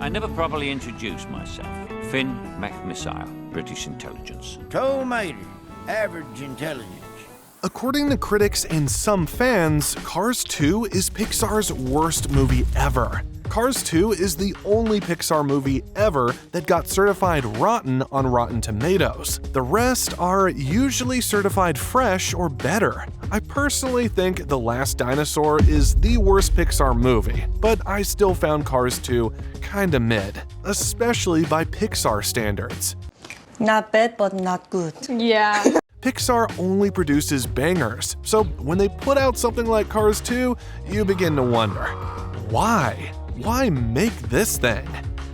I never properly introduced myself. Finn McMissile, British intelligence. Toll Mater, average intelligence. According to critics and some fans, Cars 2 is Pixar's worst movie ever. Cars 2 is the only Pixar movie ever that got certified rotten on Rotten Tomatoes. The rest are usually certified fresh or better. I personally think The Last Dinosaur is the worst Pixar movie, but I still found Cars 2 kinda mid, especially by Pixar standards. Not bad, but not good. Yeah. Pixar only produces bangers, so when they put out something like Cars 2, you begin to wonder, why? Why make this thing?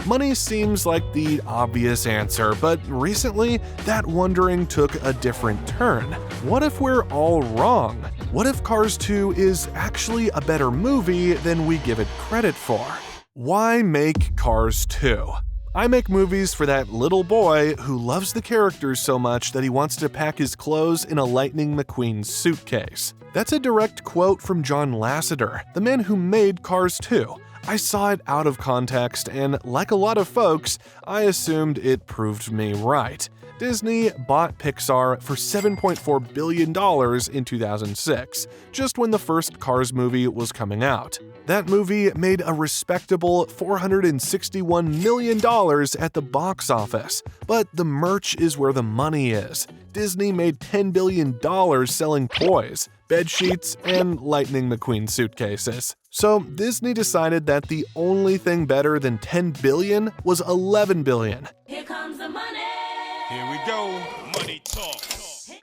Money seems like the obvious answer, but recently, that wondering took a different turn. What if we're all wrong? What if Cars 2 is actually a better movie than we give it credit for? Why make Cars 2? I make movies for that little boy who loves the characters so much that he wants to pack his clothes in a Lightning McQueen suitcase. That's a direct quote from John Lasseter, the man who made Cars 2. I saw it out of context, and like a lot of folks, I assumed it proved me right. Disney bought Pixar for $7.4 billion in 2006, just when the first Cars movie was coming out. That movie made a respectable $461 million at the box office, but the merch is where the money is. Disney made $10 billion selling toys, bed sheets, and Lightning McQueen suitcases. So Disney decided that the only thing better than $10 billion was $11 billion. Here comes the money. Here we go, money talk.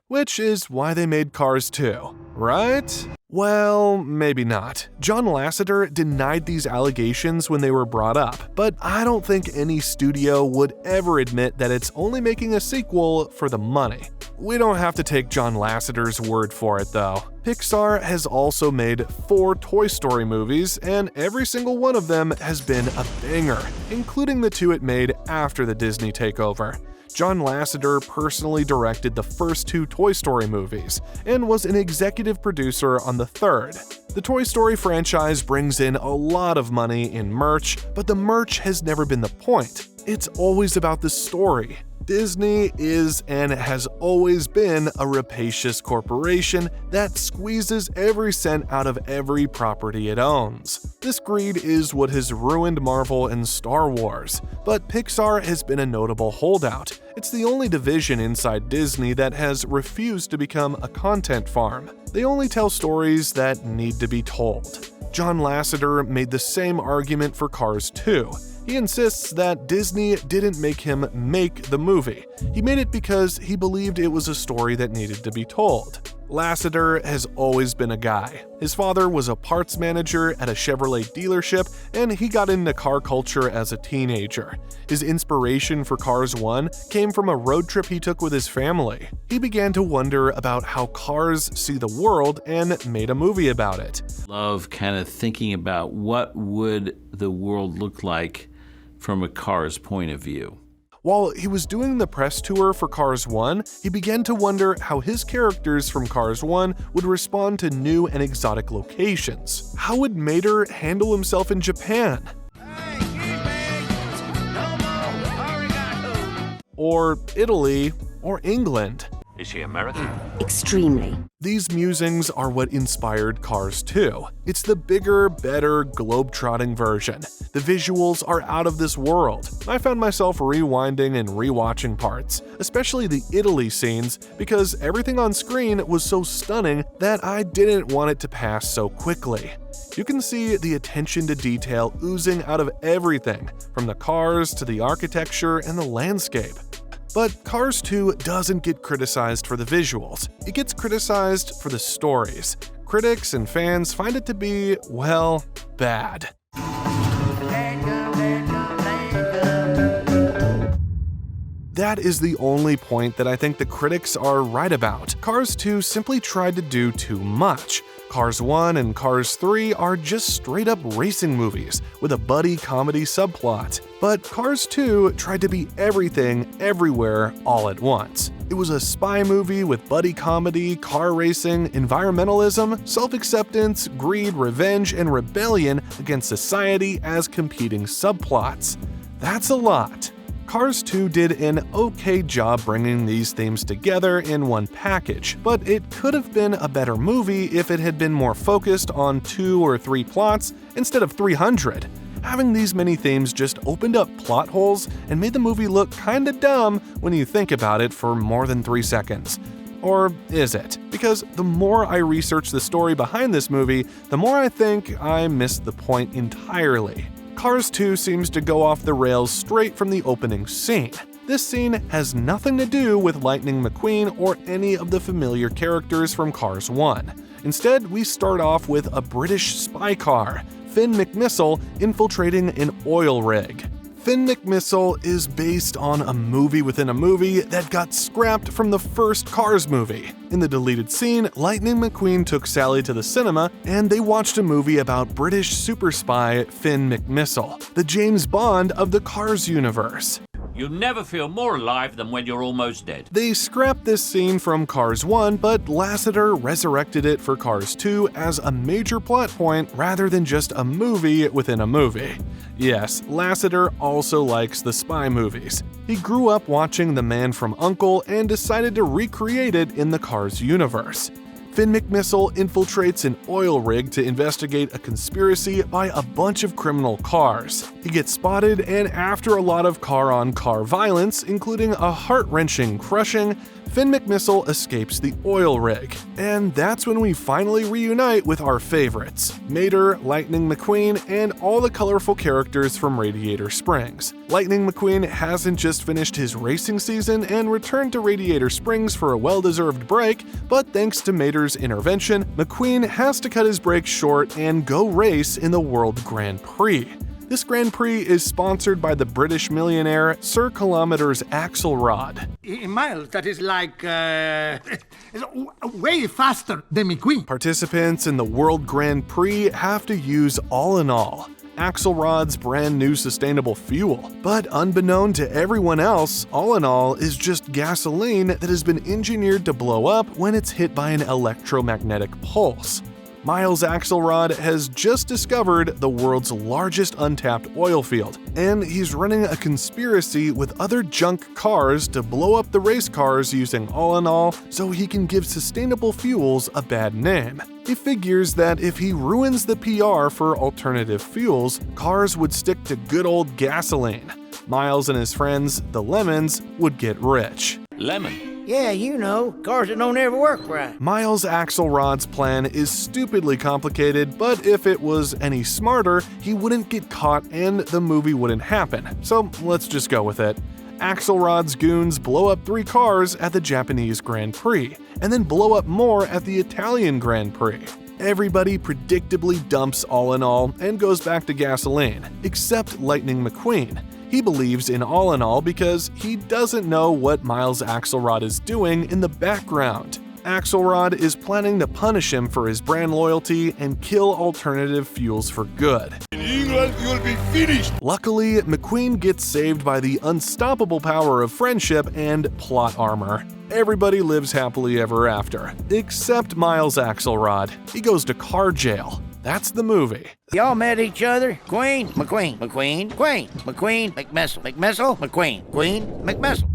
Which is why they made Cars 2, right? Well, maybe not. John Lasseter denied these allegations when they were brought up, but I don't think any studio would ever admit that it's only making a sequel for the money. We don't have to take John Lasseter's word for it, though. Pixar has also made 4 Toy Story movies, and every single one of them has been a banger, including the 2 it made after the Disney takeover. John Lasseter personally directed the first 2 Toy Story movies, and was an executive producer on the third. The Toy Story franchise brings in a lot of money in merch, but the merch has never been the point. It's always about the story. Disney is and has always been a rapacious corporation that squeezes every cent out of every property it owns. This greed is what has ruined Marvel and Star Wars, but Pixar has been a notable holdout. It's the only division inside Disney that has refused to become a content farm. They only tell stories that need to be told. John Lasseter made the same argument for Cars 2. He insists that Disney didn't make him make the movie. He made it because he believed it was a story that needed to be told. Lasseter has always been a guy. His father was a parts manager at a Chevrolet dealership, and he got into car culture as a teenager. His inspiration for Cars 1 came from a road trip he took with his family. He began to wonder about how cars see the world and made a movie about it. Love kind of thinking about what would the world look like from a car's point of view. While he was doing the press tour for Cars 1, he began to wonder how his characters from Cars 1 would respond to new and exotic locations. How would Mater handle himself in Japan? Or Italy, or England? Is he American? Extremely. These musings are what inspired Cars 2. It's the bigger, better, globe-trotting version. The visuals are out of this world. I found myself rewinding and rewatching parts, especially the Italy scenes, because everything on screen was so stunning that I didn't want it to pass so quickly. You can see the attention to detail oozing out of everything, from the cars to the architecture and the landscape. But Cars 2 doesn't get criticized for the visuals. It gets criticized for the stories. Critics and fans find it to be, well, bad. That is the only point that I think the critics are right about. Cars 2 simply tried to do too much. Cars 1 and Cars 3 are just straight-up racing movies with a buddy comedy subplot. But Cars 2 tried to be everything, everywhere, all at once. It was a spy movie with buddy comedy, car racing, environmentalism, self-acceptance, greed, revenge, and rebellion against society as competing subplots. That's a lot. Cars 2 did an okay job bringing these themes together in one package, but it could have been a better movie if it had been more focused on 2 or 3 plots instead of 300. Having these many themes just opened up plot holes and made the movie look kinda dumb when you think about it for more than 3 seconds. Or is it? Because the more I research the story behind this movie, the more I think I missed the point entirely. Cars 2 seems to go off the rails straight from the opening scene. This scene has nothing to do with Lightning McQueen or any of the familiar characters from Cars 1. Instead, we start off with a British spy car, Finn McMissile, infiltrating an oil rig. Finn McMissile is based on a movie within a movie that got scrapped from the first Cars movie. In the deleted scene, Lightning McQueen took Sally to the cinema and they watched a movie about British super spy Finn McMissile, the James Bond of the Cars universe. You'll never feel more alive than when you're almost dead. They scrapped this scene from Cars 1, but Lasseter resurrected it for Cars 2 as a major plot point rather than just a movie within a movie. Yes, Lasseter also likes the spy movies. He grew up watching The Man from U.N.C.L.E. and decided to recreate it in the Cars universe. Finn McMissile infiltrates an oil rig to investigate a conspiracy by a bunch of criminal cars. He gets spotted, and after a lot of car-on-car violence, including a heart-wrenching crushing, Finn McMissile escapes the oil rig. And that's when we finally reunite with our favorites, Mater, Lightning McQueen, and all the colorful characters from Radiator Springs. Lightning McQueen hasn't just finished his racing season and returned to Radiator Springs for a well-deserved break, but thanks to Mater's intervention, McQueen has to cut his break short and go race in the World Grand Prix. This Grand Prix is sponsored by the British millionaire Sir Kilometer's Axelrod. In miles, that is like, way faster than McQueen. Participants in the World Grand Prix have to use All in All, Axelrod's brand new sustainable fuel. But unbeknown to everyone else, All in All is just gasoline that has been engineered to blow up when it's hit by an electromagnetic pulse. Miles Axelrod has just discovered the world's largest untapped oil field, and he's running a conspiracy with other junk cars to blow up the race cars using All in All so he can give sustainable fuels a bad name. He figures that if he ruins the PR for alternative fuels, cars would stick to good old gasoline. Miles and his friends, the Lemons, would get rich. Lemon. Yeah, you know, cars that don't ever work right. Miles Axelrod's plan is stupidly complicated, but if it was any smarter, he wouldn't get caught and the movie wouldn't happen. So let's just go with it. Axelrod's goons blow up 3 cars at the Japanese Grand Prix, and then blow up more at the Italian Grand Prix. Everybody predictably dumps All in All and goes back to gasoline, except Lightning McQueen. He believes in All in All because he doesn't know what Miles Axelrod is doing in the background. Axelrod is planning to punish him for his brand loyalty and kill alternative fuels for good. In England, you'll be finished. Luckily, McQueen gets saved by the unstoppable power of friendship and plot armor. Everybody lives happily ever after, except Miles Axelrod. He goes to car jail. That's the movie. Y'all met each other? Queen, McQueen, McQueen, Queen, McQueen, McMissile, McMissile, McQueen, Queen, McMissile.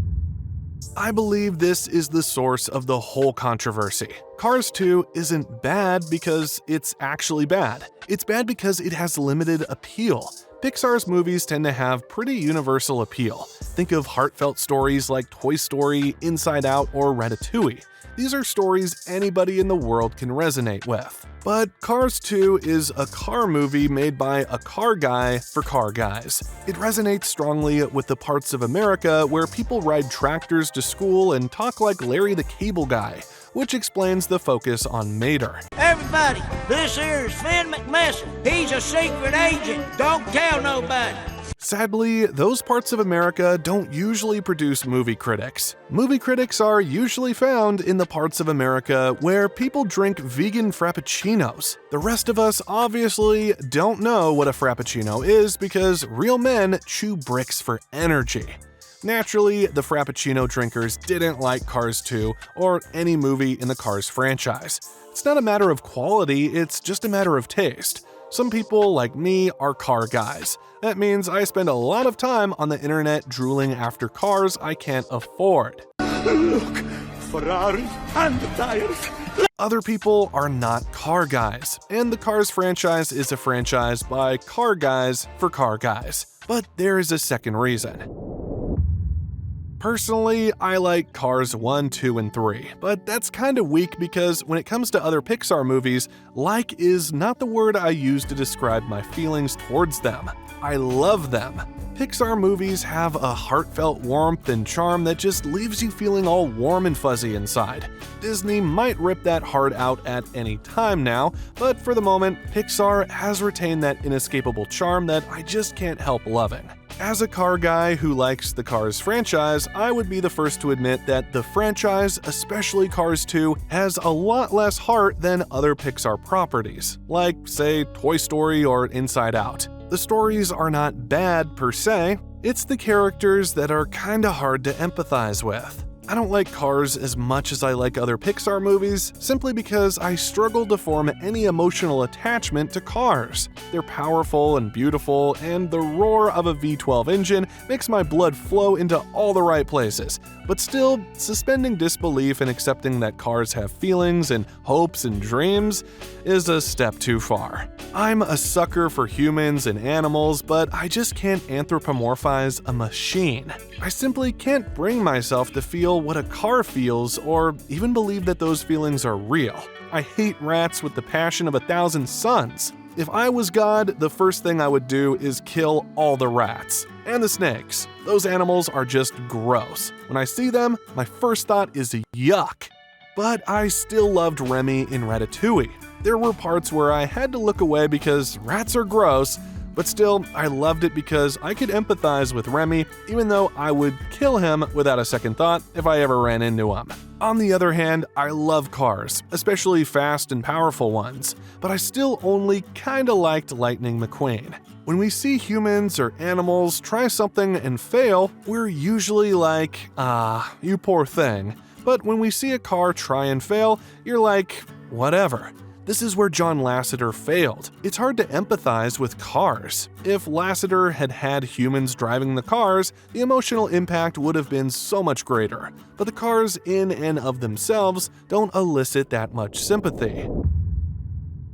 I believe this is the source of the whole controversy. Cars 2 isn't bad because it's actually bad. It's bad because it has limited appeal. Pixar's movies tend to have pretty universal appeal. Think of heartfelt stories like Toy Story, Inside Out, or Ratatouille. These are stories anybody in the world can resonate with. But Cars 2 is a car movie made by a car guy for car guys. It resonates strongly with the parts of America where people ride tractors to school and talk like Larry the Cable Guy, which explains the focus on Mater. Everybody, this here is Finn McMissile. He's a secret agent. Don't tell nobody. Sadly, those parts of America don't usually produce movie critics. Movie critics are usually found in the parts of America where people drink vegan frappuccinos. The rest of us obviously don't know what a frappuccino is because real men chew bricks for energy. Naturally, the frappuccino drinkers didn't like Cars 2 or any movie in the Cars franchise. It's not a matter of quality, it's just a matter of taste. Some people, like me, are car guys. That means I spend a lot of time on the internet drooling after cars I can't afford. Look, Ferrari and the tires. Other people are not car guys, and the Cars franchise is a franchise by car guys for car guys. But there is a second reason. Personally, I like Cars 1, 2, and 3, but that's kinda weak because when it comes to other Pixar movies, like is not the word I use to describe my feelings towards them. I love them. Pixar movies have a heartfelt warmth and charm that just leaves you feeling all warm and fuzzy inside. Disney might rip that heart out at any time now, but for the moment, Pixar has retained that inescapable charm that I just can't help loving. As a car guy who likes the Cars franchise, I would be the first to admit that the franchise, especially Cars 2, has a lot less heart than other Pixar properties, like, say, Toy Story or Inside Out. The stories are not bad per se, it's the characters that are kinda hard to empathize with. I don't like Cars as much as I like other Pixar movies, simply because I struggle to form any emotional attachment to cars. They're powerful and beautiful, and the roar of a V12 engine makes my blood flow into all the right places. But still, suspending disbelief and accepting that cars have feelings and hopes and dreams is a step too far. I'm a sucker for humans and animals, but I just can't anthropomorphize a machine. I simply can't bring myself to feel what a car feels or even believe that those feelings are real. I hate rats with the passion of 1,000 suns. If I was God, the first thing I would do is kill all the rats. And the snakes. Those animals are just gross. When I see them, my first thought is yuck. But I still loved Remy in Ratatouille. There were parts where I had to look away because rats are gross, but still, I loved it because I could empathize with Remy, even though I would kill him without a second thought if I ever ran into him. On the other hand, I love cars, especially fast and powerful ones, but I still only kinda liked Lightning McQueen. When we see humans or animals try something and fail, we're usually like, you poor thing. But when we see a car try and fail, you're like, whatever. This is where John Lasseter failed. It's hard to empathize with cars. If Lasseter had had humans driving the cars, the emotional impact would have been so much greater. But the cars in and of themselves don't elicit that much sympathy.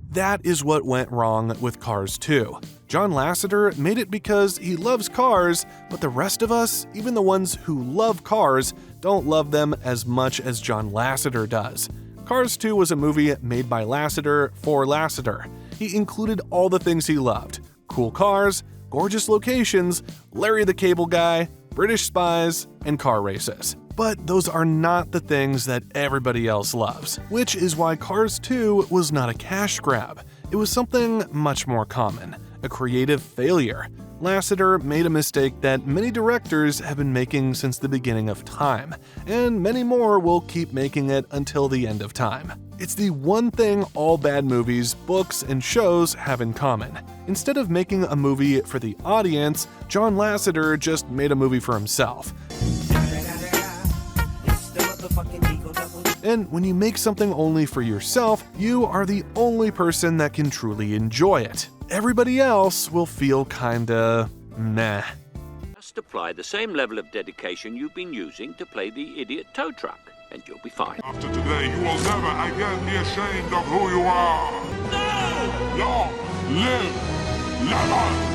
That is what went wrong with Cars 2. John Lasseter made it because he loves cars, but the rest of us, even the ones who love cars, don't love them as much as John Lasseter does. Cars 2 was a movie made by Lasseter for Lasseter. He included all the things he loved: cool cars, gorgeous locations, Larry the Cable Guy, British spies, and car races. But those are not the things that everybody else loves, which is why Cars 2 was not a cash grab. It was something much more common, a creative failure. Lasseter made a mistake that many directors have been making since the beginning of time, and many more will keep making it until the end of time. It's the one thing all bad movies, books, and shows have in common. Instead of making a movie for the audience, John Lasseter just made a movie for himself. And when you make something only for yourself, you are the only person that can truly enjoy it. Everybody else will feel kinda meh. Just apply the same level of dedication you've been using to play the idiot tow truck, and you'll be fine. After today, you will never again be ashamed of who you are. No! Long live Lamar!